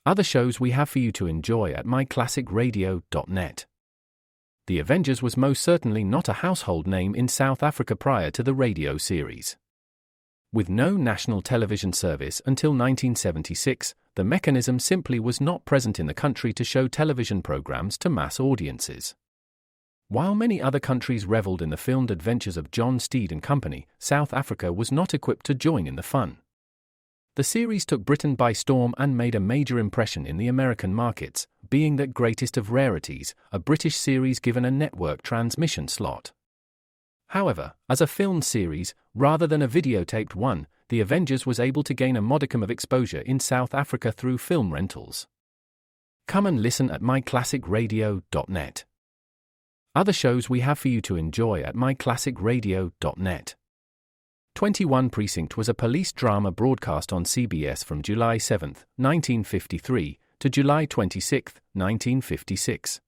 Other shows we have for you to enjoy at myclassicradio.net. The Avengers was most certainly not a household name in South Africa prior to the radio series. With no national television service until 1976, the mechanism simply was not present in the country to show television programs to mass audiences. While many other countries reveled in the filmed adventures of John Steed and company, South Africa was not equipped to join in the fun. The series took Britain by storm and made a major impression in the American markets, being that greatest of rarities, a British series given a network transmission slot. However, as a filmed series, rather than a videotaped one, The Avengers was able to gain a modicum of exposure in South Africa through film rentals. Come and listen at myclassicradio.net. Other shows we have for you to enjoy at myclassicradio.net. 21 Precinct was a police drama broadcast on CBS from July 7, 1953, to July 26, 1956.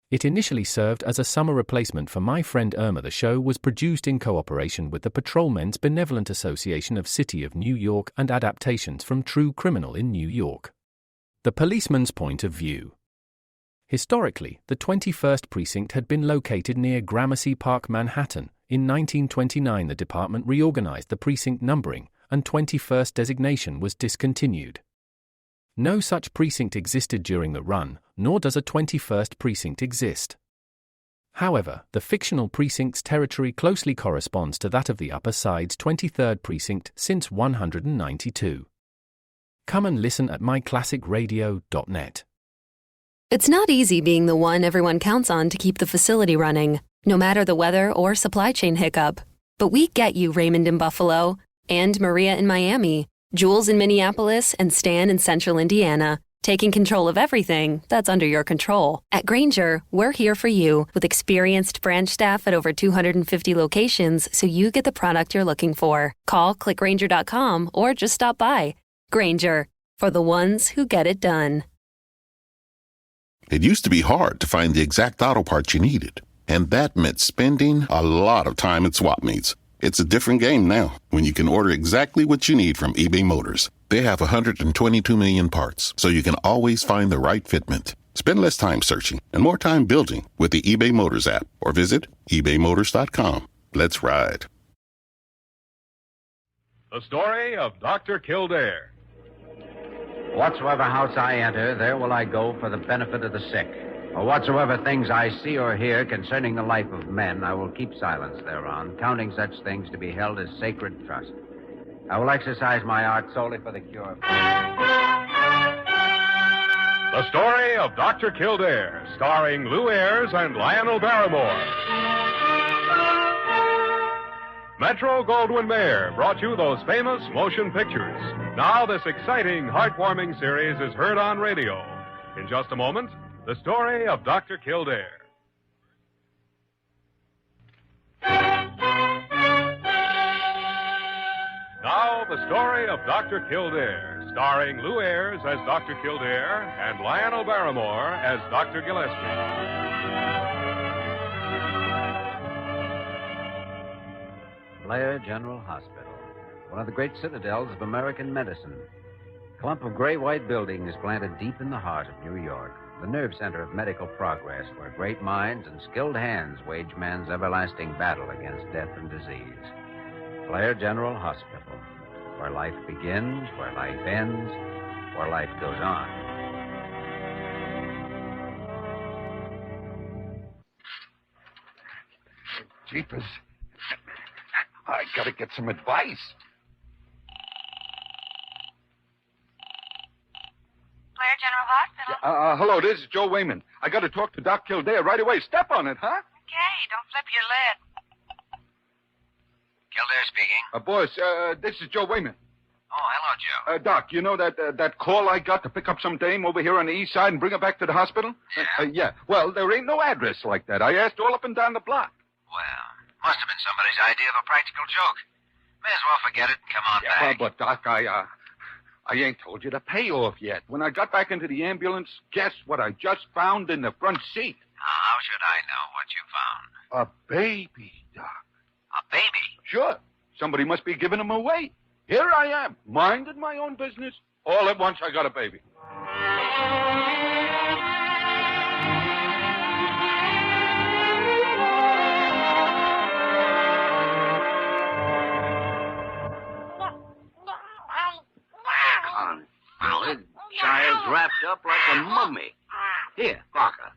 It initially served as a summer replacement for My Friend Irma. The show was produced in cooperation with the Patrolmen's Benevolent Association of City of New York and adaptations from True Criminal in New York. The Policeman's Point of View. Historically, the 21st Precinct had been located near Gramercy Park, Manhattan. In 1929, the department reorganized the precinct numbering, and 21st designation was discontinued. No such precinct existed during the run, nor does a 21st precinct exist. However, the fictional precinct's territory closely corresponds to that of the Upper Side's 23rd precinct since 192. Come and listen at myclassicradio.net. It's not easy being the one everyone counts on to keep the facility running, no matter the weather or supply chain hiccup. But we get you, Raymond in Buffalo, and Maria in Miami, Jules in Minneapolis, and Stan in Central Indiana, taking control of everything that's under your control. At Grainger, we're here for you with experienced branch staff at over 250 locations so you get the product you're looking for. Call, click Grainger.com, or just stop by. Grainger, for the ones who get it done. It used to be hard to find the exact auto parts you needed, and that meant spending a lot of time at swap meets. It's a different game now when you can order exactly what you need from eBay Motors. They have 122 million parts, so you can always find the right fitment. Spend less time searching and more time building with the eBay Motors app or visit ebaymotors.com. Let's ride. The story of Dr. Kildare. Whatsoever house I enter, there will I go for the benefit of the sick. Or whatsoever things I see or hear concerning the life of men, I will keep silence thereon, counting such things to be held as sacred trust. I will exercise my art solely for the cure. The story of Dr. Kildare, starring Lou Ayres and Lionel Barrymore. Metro-Goldwyn-Mayer brought you those famous motion pictures. Now this exciting, heartwarming series is heard on radio. In just a moment, the story of Dr. Kildare. Now, the story of Dr. Kildare, starring Lou Ayres as Dr. Kildare and Lionel Barrymore as Dr. Gillespie. Blair General Hospital, one of the great citadels of American medicine. A clump of gray-white buildings planted deep in the heart of New York, the nerve center of medical progress, where great minds and skilled hands wage man's everlasting battle against death and disease. Blair General Hospital, where life begins, where life ends, where life goes on. Jeepers. I gotta get some advice. Blair General Hospital. Hello, this is Joe Wayman. I gotta talk to Doc Kildare right away. Step on it, huh? Okay, don't flip your lid. Kildare speaking. Boss, this is Joe Wayman. Oh, hello, Joe. Doc, you know that call I got to pick up some dame over here on the east side and bring her back to the hospital? Yeah. Yeah. Well, there ain't no address like that. I asked all up and down the block. Well, must have been somebody's idea of a practical joke. May as well forget it and come on back. But Doc, I ain't told you the payoff yet. When I got back into the ambulance, guess what I just found in the front seat? How should I know what you found? A baby, Doc. A baby? Sure. Somebody must be giving him away. Here I am, minding my own business, All at once, I got a baby. Confounded child's wrapped up like a mummy. Here, Parker.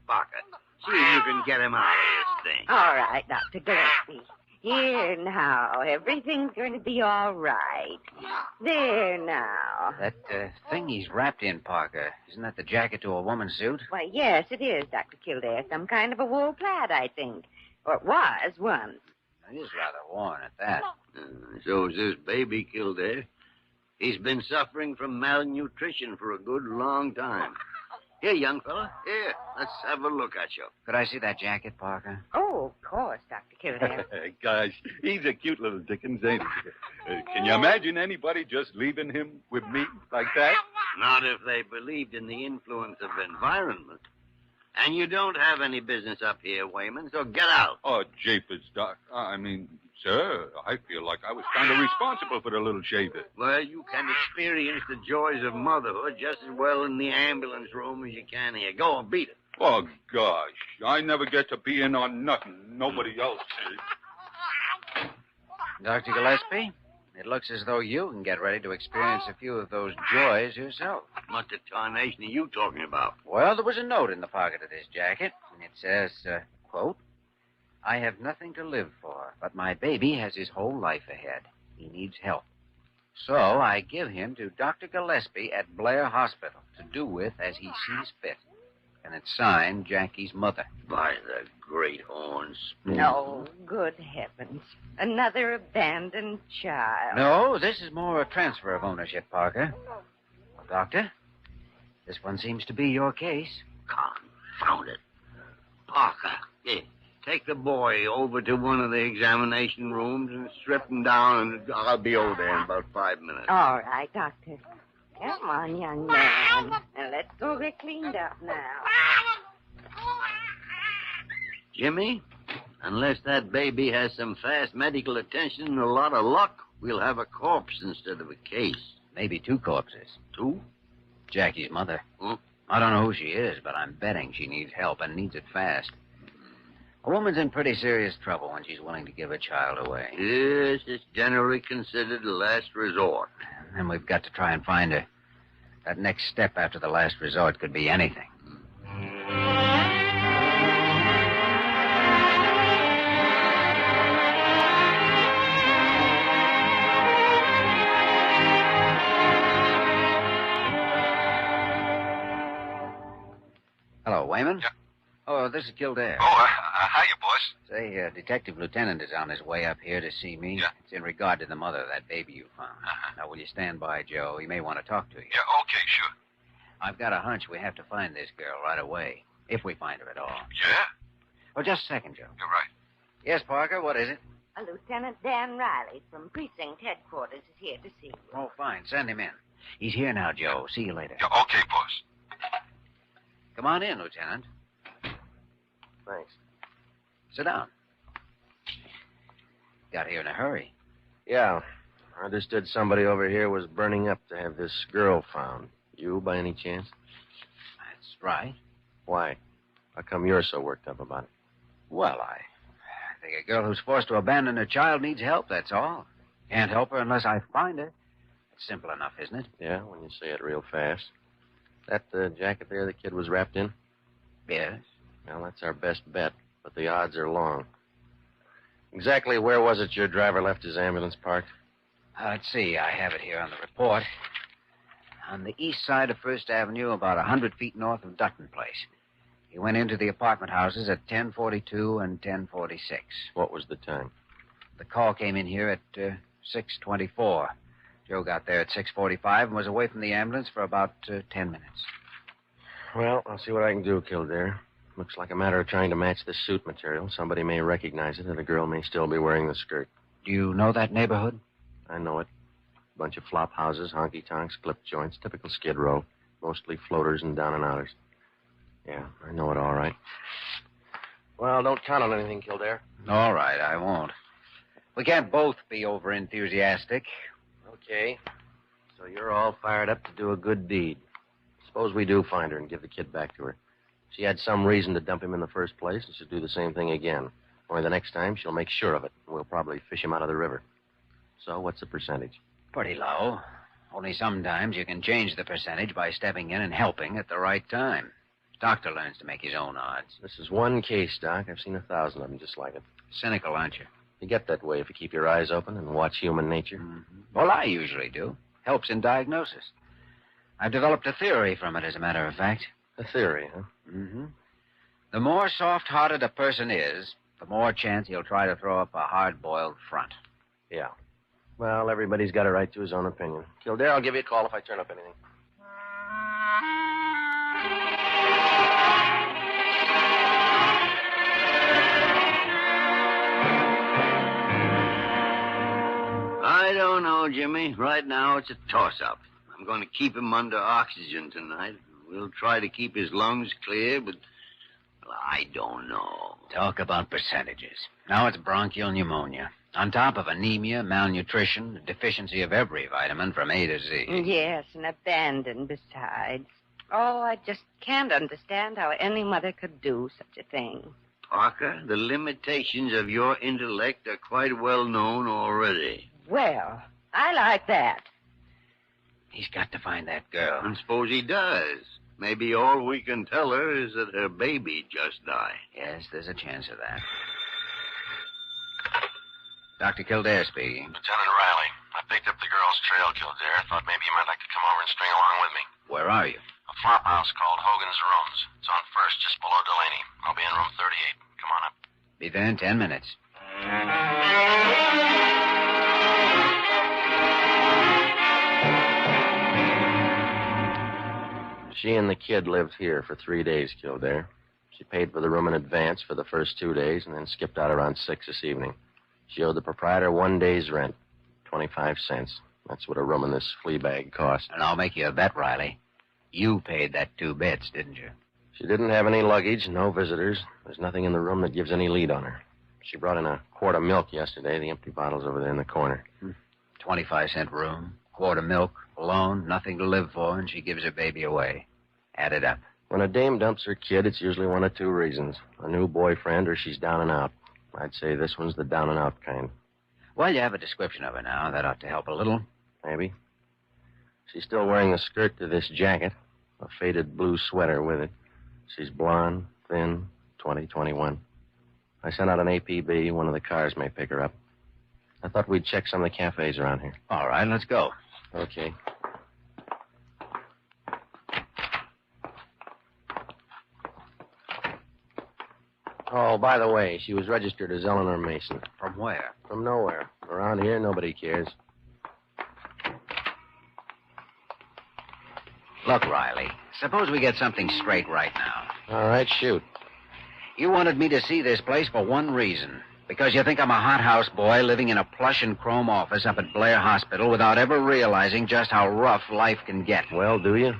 See if you can get him out of this thing. All right, Dr. Gillespie. Here now. Everything's going to be all right. There now. That thing he's wrapped in, Parker, isn't that the jacket to a woman's suit? Why, yes, it is, Dr. Kildare. Some kind of a wool plaid, I think. Or it was once. It is rather worn at that. So is this baby Kildare. He's been suffering from malnutrition for a good long time. Here, young fella. Here, let's have a look at you. Could I see that jacket, Parker? Oh, of course, Dr. Kildare. Gosh, he's a cute little Dickens, ain't he? Can you imagine anybody just leaving him with me like that? Not if they believed in the influence of environment. And you don't have any business up here, Wayman, so get out. Oh, japers, Doc. Sir, I feel like I was kind of responsible for the little shaver. Well, you can experience the joys of motherhood just as well in the ambulance room as you can here. Go on, beat it. Oh, gosh. I never get to be in on nothing nobody else is. Dr. Gillespie, it looks as though you can get ready to experience a few of those joys yourself. What the tarnation are you talking about? Well, there was a note in the pocket of this jacket, and it says, quote, I have nothing to live for, but my baby has his whole life ahead. He needs help. So I give him to Dr. Gillespie at Blair Hospital to do with as he sees fit. And it's signed Jackie's mother. By the great horns. No, good heavens. Another abandoned child. No, this is more a transfer of ownership, Parker. Well, Doctor, this one seems to be your case. Confound it. Parker, here. Take the boy over to one of the examination rooms and strip him down, and I'll be over there in about 5 minutes. All right, Doctor. Come on, young man. Now, let's go get cleaned up now. Jimmy, unless that baby has some fast medical attention and a lot of luck, we'll have a corpse instead of a case. Maybe 2 corpses. 2? Jackie's mother. Huh? I don't know who she is, but I'm betting she needs help and needs it fast. A woman's in pretty serious trouble when she's willing to give a child away. Yes, it's generally considered the last resort. And we've got to try and find her. That next step after the last resort could be anything. Hello, Wayman? Yeah. Oh, this is Kildare. Oh, hiya, boss. Say, Detective Lieutenant is on his way up here to see me. Yeah. It's in regard to the mother of that baby you found. Now, will you stand by, Joe? He may want to talk to you. Yeah, okay, sure. I've got a hunch we have to find this girl right away, if we find her at all. Yeah? Oh, just a second, Joe. You're right. Yes, Parker, what is it? Lieutenant Dan Riley from Precinct Headquarters is here to see you. Oh, fine. Send him in. He's here now, Joe. See you later. Yeah, okay, boss. Come on in, Lieutenant. Thanks. Sit down. Got here in a hurry. Yeah. I understood somebody over here was burning up to have this girl found. You, by any chance? That's right. Why? How come you're so worked up about it? Well, I think a girl who's forced to abandon her child needs help, that's all. Can't help her unless I find her. It's simple enough, isn't it? Yeah, when you say it real fast. That jacket there the kid was wrapped in? Yes. Well, that's our best bet, but the odds are long. Exactly where was it your driver left his ambulance parked? Let's see. I have it here on the report. On the east side of First Avenue, about 100 feet north of Dutton Place. He went into the apartment houses at 10:42 and 10:46. What was the time? The call came in here at 6:24. Joe got there at 6:45 and was away from the ambulance for about 10 minutes. Well, I'll see what I can do, Kildare. Looks like a matter of trying to match the suit material. Somebody may recognize it, and the girl may still be wearing the skirt. Do you know that neighborhood? I know it. Bunch of flop houses, honky-tonks, clip joints, typical Skid Row. Mostly floaters and down-and-outers. Yeah, I know it all right. Well, don't count on anything, Kildare. All right, I won't. We can't both be over-enthusiastic. Okay. So So you're all fired up to do a good deed. Suppose we do find her and give the kid back to her. She had some reason to dump him in the first place, and she'll do the same thing again. Only the next time, she'll make sure of it. We'll probably fish him out of the river. So what's the percentage? Pretty low. Only sometimes you can change the percentage by stepping in and helping at the right time. Doctor learns to make his own odds. This is one case, Doc. I've seen 1,000 of them just like it. Cynical, aren't you? You get that way if you keep your eyes open and watch human nature. Mm-hmm. Well, I usually do. Helps in diagnosis. I've developed a theory from it, as a matter of fact. A theory, huh? Mm-hmm. The more soft-hearted a person is, the more chance he'll try to throw up a hard-boiled front. Yeah. Well, everybody's got a right to his own opinion. Kildare, I'll give you a call if I turn up anything. I don't know, Jimmy. Right now, it's a toss-up. I'm going to keep him under oxygen tonight. We'll try to keep his lungs clear, but well, I don't know. Talk about percentages. Now it's bronchial pneumonia. On top of anemia, malnutrition, deficiency of every vitamin from A to Z. Yes, and abandoned besides. Oh, I just can't understand how any mother could do such a thing. Parker, the limitations of your intellect are quite well known already. Well, I like that. He's got to find that girl. And suppose he does. Maybe all we can tell her is that her baby just died. Yes, there's a chance of that. Dr. Kildare speaking. Lieutenant Riley, I picked up the girl's trail, Kildare. Thought maybe you might like to come over and string along with me. Where are you? A flop house called Hogan's Rooms. It's on First, just below Delaney. I'll be in room 38. Come on up. Be there in 10 minutes. She and the kid lived here for 3 days, Kildare. She paid for the room in advance for the first 2 days and then skipped out around 6 this evening. She owed the proprietor 1 day's rent, 25 cents. That's what a room in this flea bag cost. And I'll make you a bet, Riley. You paid that 2 bits, didn't you? She didn't have any luggage, no visitors. There's nothing in the room that gives any lead on her. She brought in a quart of milk yesterday. The empty bottle's over there in the corner. 25-cent room, quart of milk, alone, nothing to live for, and she gives her baby away. Add it up. When a dame dumps her kid, it's usually one of 2 reasons. A new boyfriend or she's down and out. I'd say this one's the down and out kind. Well, you have a description of her now. That ought to help a little. Maybe. She's still wearing the skirt to this jacket, a faded blue sweater with it. She's blonde, thin, 20, 21. I sent out an APB. One of the cars may pick her up. I thought we'd check some of the cafes around here. All right, let's go. Okay. Oh, by the way, she was registered as Eleanor Mason. From where? From nowhere. Around here, nobody cares. Look, Riley, suppose we get something straight right now. All right, shoot. You wanted me to see this place for one reason. Because you think I'm a hothouse boy living in a plush and chrome office up at Blair Hospital without ever realizing just how rough life can get. Well, do you?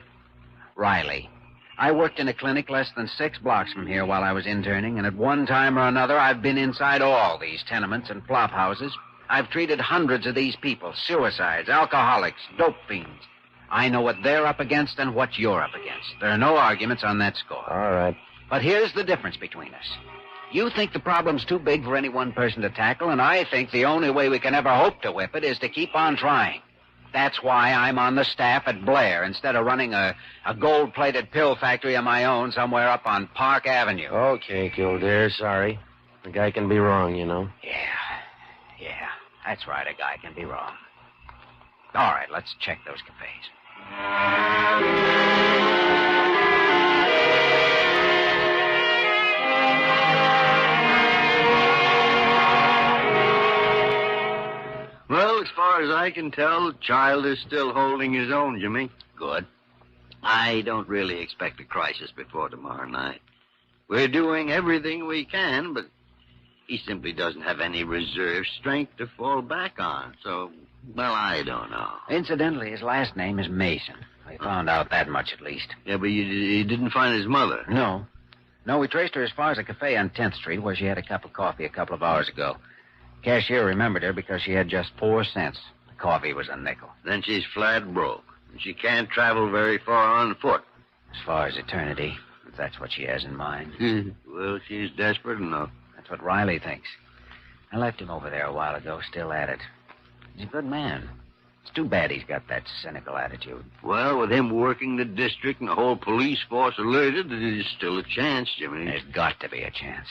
Riley, I worked in a clinic less than 6 blocks from here while I was interning, and at one time or another, I've been inside all these tenements and flop houses. I've treated hundreds of these people, suicides, alcoholics, dope fiends. I know what they're up against and what you're up against. There are no arguments on that score. All right. But here's the difference between us. You think the problem's too big for any one person to tackle, and I think the only way we can ever hope to whip it is to keep on trying. That's why I'm on the staff at Blair instead of running a gold-plated pill factory of my own somewhere up on Park Avenue. Okay, Kildare, sorry. A guy can be wrong, you know. Yeah, that's right, a guy can be wrong. All right, let's check those cafes. Well, as far as I can tell, the child is still holding his own, Jimmy. Good. I don't really expect a crisis before tomorrow night. We're doing everything we can, but he simply doesn't have any reserve strength to fall back on. So, well, I don't know. Incidentally, his last name is Mason. We found out that much at least. Yeah, but you didn't find his mother? No, we traced her as far as a cafe on 10th Street where she had a cup of coffee a couple of hours ago. Cashier remembered her because she had just 4 cents. The coffee was a nickel. Then she's flat broke. And she can't travel very far on foot. As far as eternity, if that's what she has in mind. Well, she's desperate enough. That's what Riley thinks. I left him over there a while ago, still at it. He's a good man. It's too bad he's got that cynical attitude. Well, with him working the district and the whole police force alerted, there's still a chance, Jimmy. There's got to be a chance.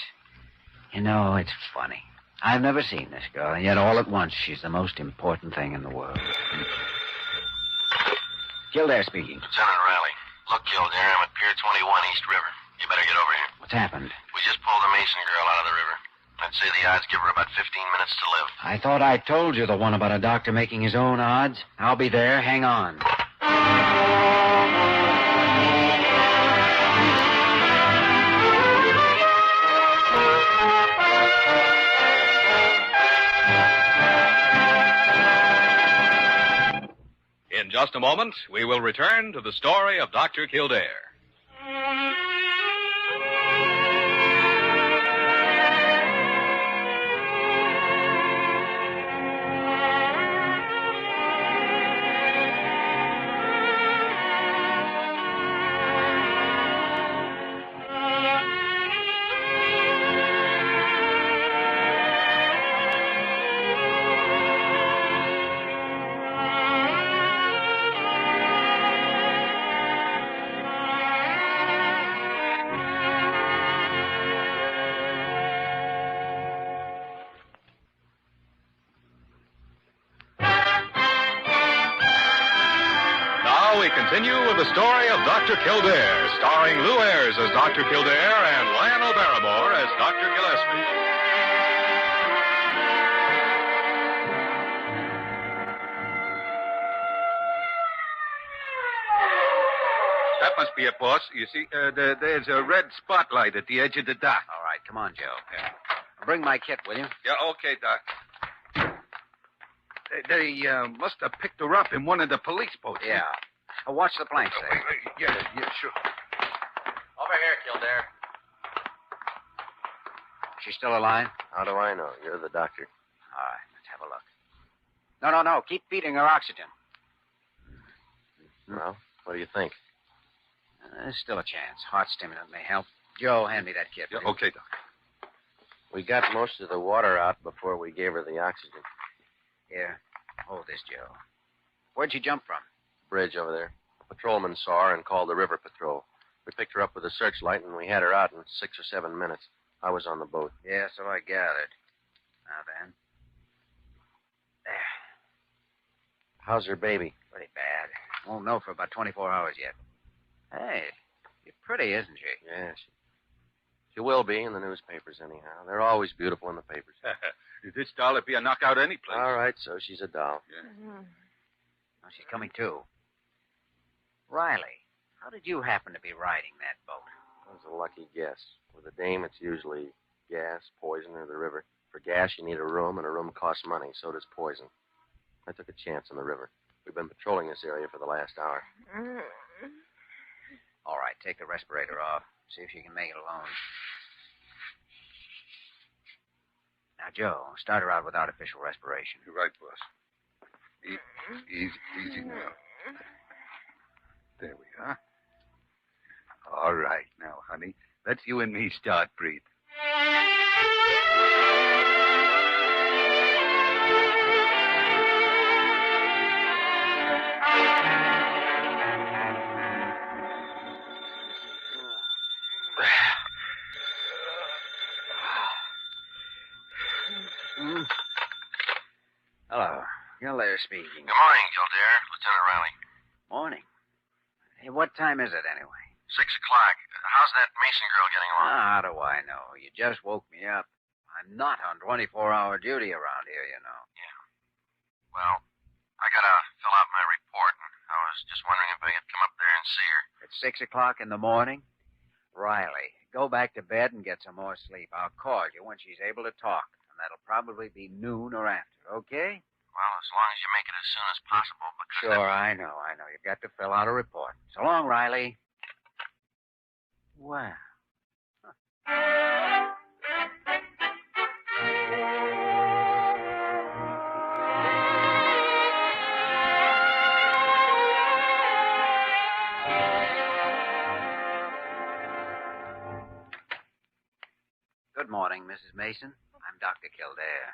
You know, it's funny. I've never seen this girl, and yet all at once she's the most important thing in the world. Kildare speaking. Lieutenant Riley. Look, Kildare, I'm at Pier 21, East River. You better get over here. What's happened? We just pulled the Mason girl out of the river. I'd say the odds give her about 15 minutes to live. I thought I told you the one about a doctor making his own odds. I'll be there. Hang on. In just a moment, we will return to the story of Dr. Kildare. We continue with the story of Dr. Kildare, starring Lou Ayres as Dr. Kildare and Lionel Barrymore as Dr. Gillespie. That must be it, boss. You see, there's a red spotlight at the edge of the dock. All right, come on, Joe. Yeah. Bring my kit, will you? Yeah, okay, Doc. They must have picked her up in one of the police boats. Yeah. Watch the planks there. Yeah, sure. Over here, Kildare. She's still alive? How do I know? You're the doctor. All right, let's have a look. No. Keep feeding her oxygen. Well, what do you think? There's still a chance. Heart stimulant may help. Joe, hand me that kit. Yeah, okay, Doc. We got most of the water out before we gave her the oxygen. Here, hold this, Joe. Where'd she jump from? Bridge over there. A patrolman saw her and called the river patrol. We picked her up with a searchlight, and we had her out in 6 or 7 minutes. I was on the boat. Yeah, so I gathered. Now then. There. How's her baby? Pretty bad. Won't know for about 24 hours yet. Hey, you're pretty, isn't she? Yeah, she will be in the newspapers anyhow. They're always beautiful in the papers. This doll would be a knockout any place. All right, so she's a doll. Yeah. Oh, she's coming too. Riley, how did you happen to be riding that boat? That was a lucky guess. With a dame, it's usually gas, poison, or the river. For gas, you need a room, and a room costs money. So does poison. I took a chance on the river. We've been patrolling this area for the last hour. All right, take the respirator off. See if you can make it alone. Now, Joe, start her out with artificial respiration. You're right, boss. Easy now. There we are. All right, now, honey. Let's you and me start breathing. Hello. Kildare speaking. Good morning, Kildare. Lieutenant Riley. Morning. Hey, what time is it anyway? 6 o'clock. How's that Mason girl getting along? How do I know? You just woke me up. I'm not on 24-hour duty around here, you know. Yeah. Well, I gotta fill out my report, and I was just wondering if I could come up there and see her. It's 6 o'clock in the morning. Riley, go back to bed and get some more sleep. I'll call you when she's able to talk, and that'll probably be noon or after, okay? Well, as long as you make it as soon as possible, because... Sure, I know. You've got to fill out a report. So long, Riley. Wow. Good morning, Mrs. Mason. I'm Dr. Kildare.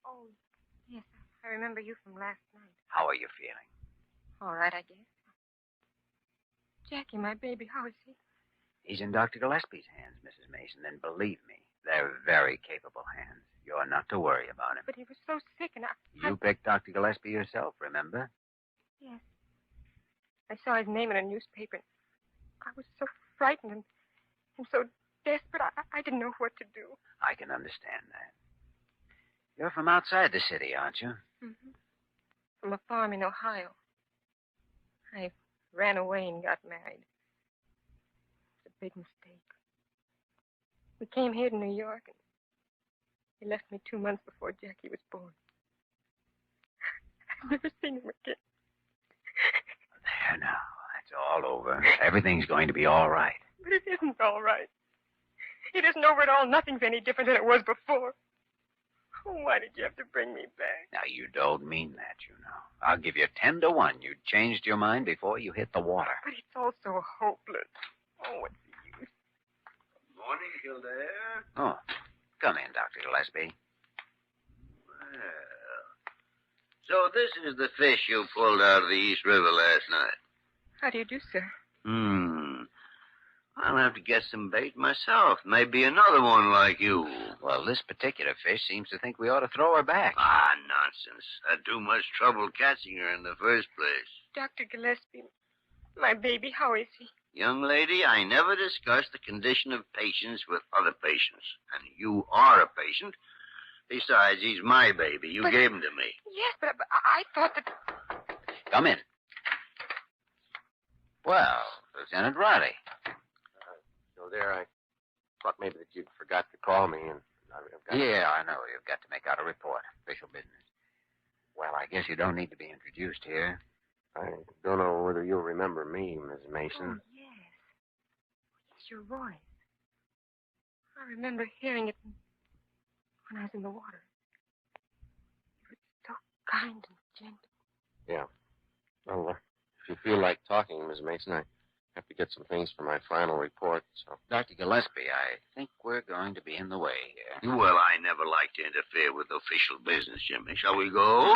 Oh, yes. I remember you from last night. How are you feeling? All right, I guess. Jackie, my baby, how is he? He's in Dr. Gillespie's hands, Mrs. Mason, and believe me, they're very capable hands. You're not to worry about him. But he was so sick, and You picked Dr. Gillespie yourself, remember? Yes. I saw his name in a newspaper. I was so frightened and so desperate, I didn't know what to do. I can understand that. You're from outside the city, aren't you? Mm-hmm. From a farm in Ohio. I ran away and got married. It's a big mistake. We came here to New York, and he left me 2 months before Jackie was born. I've never seen him again. There now. That's all over. Everything's going to be all right. But it isn't all right. It isn't over at all. Nothing's any different than it was before. Oh, why did you have to bring me back? Now, you don't mean that, you know. I'll give you 10 to 1. You changed your mind before you hit the water. But it's all so hopeless. Oh, what's the use? Morning, Kildare. Oh, come in, Dr. Gillespie. Well, so this is the fish you pulled out of the East River last night. How do you do, sir? I'll have to get some bait myself. Maybe another one like you. Well, this particular fish seems to think we ought to throw her back. Ah, nonsense. Had too much trouble catching her in the first place. Dr. Gillespie, my baby, how is he? Young lady, I never discuss the condition of patients with other patients. And you are a patient. Besides, he's my baby. You gave him to me. Yes, but I thought that... Come in. Well, Lieutenant Riley. There, I thought maybe that you'd forgot to call me, and I've got... Yeah, I know. You've got to make out a report. Official business. Well, I guess you don't need to be introduced here. I don't know whether you'll remember me, Miss Mason. Oh, yes. It's your voice. I remember hearing it when I was in the water. You were so kind and gentle. Yeah. Well, if you feel like talking, Miss Mason, I have to get some things for my final report, so... Dr. Gillespie, I think we're going to be in the way here. Well, I never like to interfere with official business, Jimmy. Shall we go?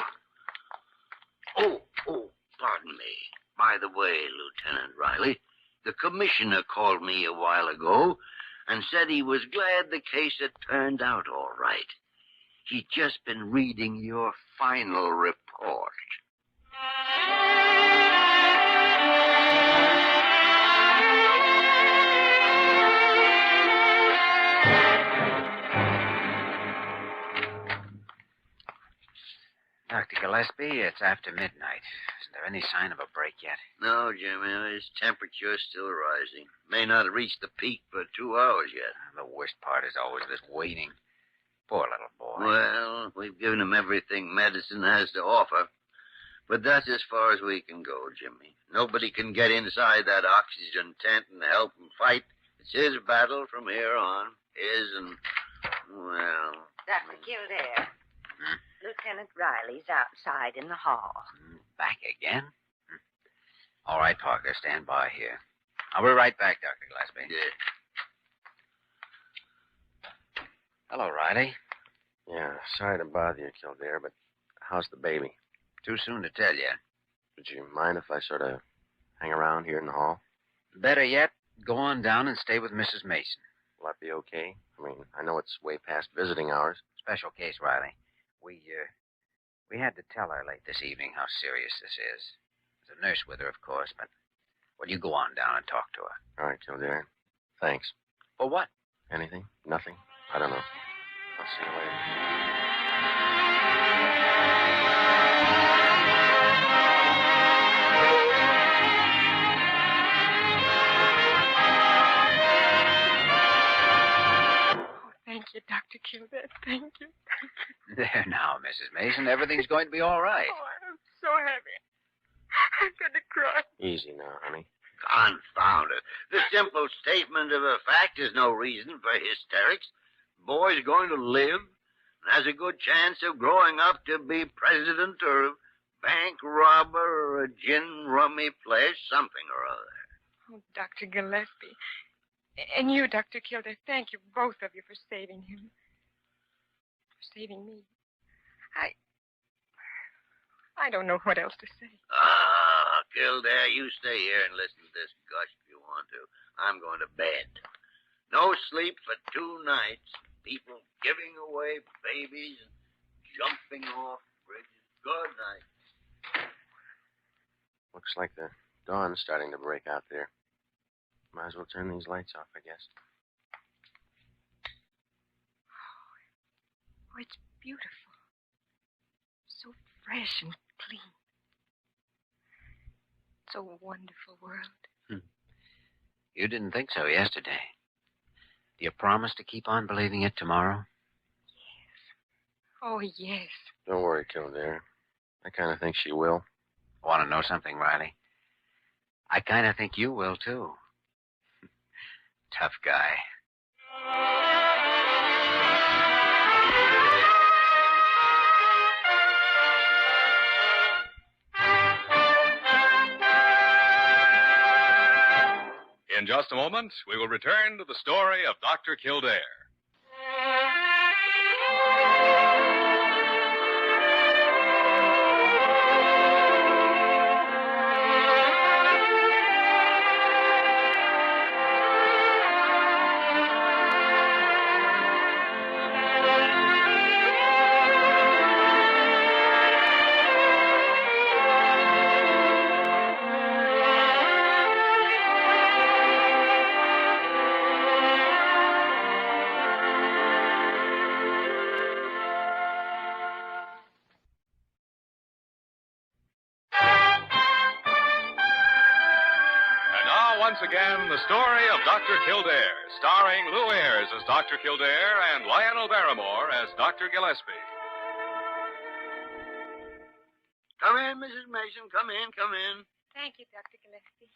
Oh, pardon me. By the way, Lieutenant Riley, the commissioner called me a while ago and said he was glad the case had turned out all right. He'd just been reading your final report. Dr. Gillespie, it's after midnight. Is there any sign of a break yet? No, Jimmy. His temperature's still rising. May not reach the peak for 2 hours yet. The worst part is always this waiting. Poor little boy. Well, we've given him everything medicine has to offer. But that's as far as we can go, Jimmy. Nobody can get inside that oxygen tent and help him fight. It's his battle from here on. His and, well... Dr. Kildare. Lieutenant Riley's outside in the hall. Back again? All right, Parker, stand by here. I'll be right back, Dr. Gillespie. Yeah. Hello, Riley. Yeah, sorry to bother you, Kildare, but how's the baby? Too soon to tell you. Would you mind if I sort of hang around here in the hall? Better yet, go on down and stay with Mrs. Mason. Will that be okay? I mean, I know it's way past visiting hours. Special case, Riley. We had to tell her late this evening how serious this is. There's a nurse with her, of course, but... Well, you go on down and talk to her. All right, Kildare. Thanks. For what? Anything? Nothing? I don't know. I'll see you later. Thank you, Dr. Kildare. Thank you. There now, Mrs. Mason. Everything's going to be all right. Oh, I'm so happy. I'm going to cry. Easy now, honey. Confound it. The simple statement of a fact is no reason for hysterics. The boy's going to live and has a good chance of growing up to be president or a bank robber or a gin rummy player, something or other. Oh, Dr. Gillespie, And you, Dr. Kildare, thank you, both of you, for saving him. For saving me. I don't know what else to say. Kildare, you stay here and listen to this gush if you want to. I'm going to bed. No sleep for 2 nights. People giving away babies and jumping off bridges. Good night. Looks like the dawn's starting to break out there. Might as well turn these lights off, I guess. Oh, it's beautiful. So fresh and clean. It's a wonderful world. You didn't think so yesterday. Do you promise to keep on believing it tomorrow? Yes. Oh, yes. Don't worry, Kildare. I kind of think she will. Want to know something, Riley? I kind of think you will, too. Tough guy. In just a moment, we will return to the story of Dr. Kildare. Once again, the story of Dr. Kildare, starring Lou Ayres as Dr. Kildare and Lionel Barrymore as Dr. Gillespie. Come in, Mrs. Mason. Come in. Thank you, Dr. Gillespie.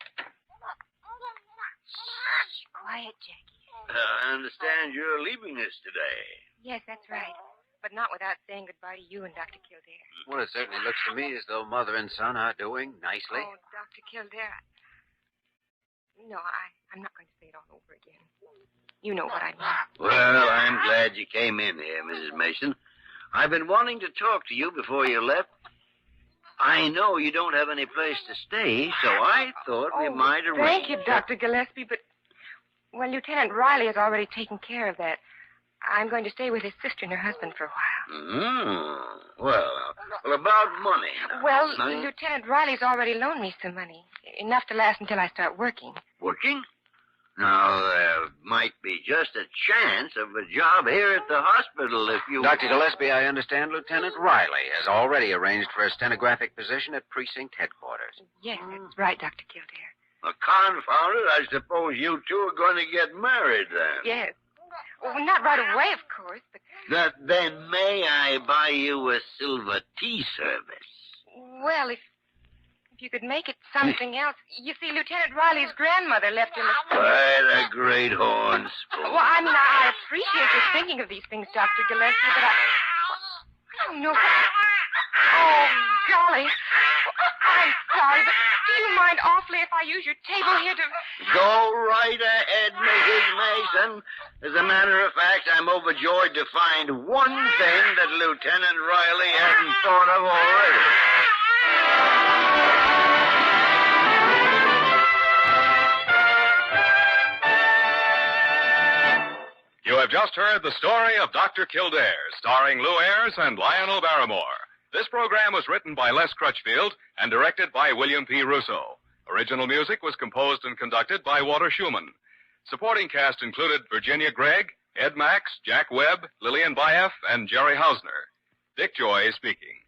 Quiet, Jackie. I understand you're leaving us today. Yes, that's right. But not without saying goodbye to you and Dr. Kildare. Well, it certainly looks to me as though Mother and Son are doing nicely. Oh, Dr. Kildare. No, I'm not going to say it all over again. You know what I mean. Well, I'm glad you came in here, Mrs. Mason. I've been wanting to talk to you before you left. I know you don't have any place to stay, so I thought we might arrange. Thank you, Dr. Gillespie, but... Well, Lieutenant Riley has already taken care of that. I'm going to stay with his sister and her husband for a while. Well, about money. Well, Lieutenant Riley's already loaned me some money. Enough to last until I start working. Working? Now, there might be just a chance of a job here at the hospital if you... Dr. Gillespie, I understand Lieutenant Riley has already arranged for a stenographic position at precinct headquarters. Yes, that's right, Dr. Kildare. Well, confound it, I suppose you two are going to get married then. Yes. Well, not right away, of course, but... Then may I buy you a silver tea service? Well, if you could make it something else. You see, Lieutenant Riley's grandmother left him a... Quite a great horn spoon. Well, I mean, I appreciate your thinking of these things, Dr. Gillespie, but I don't know. Oh, golly. I'm sorry, but do you mind awfully if I use your table here to... Go right ahead, Mrs. Mason. As a matter of fact, I'm overjoyed to find one thing that Lieutenant Riley hadn't thought of already. You have just heard the story of Dr. Kildare, starring Lou Ayres and Lionel Barrymore. This program was written by Les Crutchfield and directed by William P. Russo. Original music was composed and conducted by Walter Schumann. Supporting cast included Virginia Gregg, Ed Max, Jack Webb, Lillian Baeff, and Jerry Hausner. Dick Joy speaking.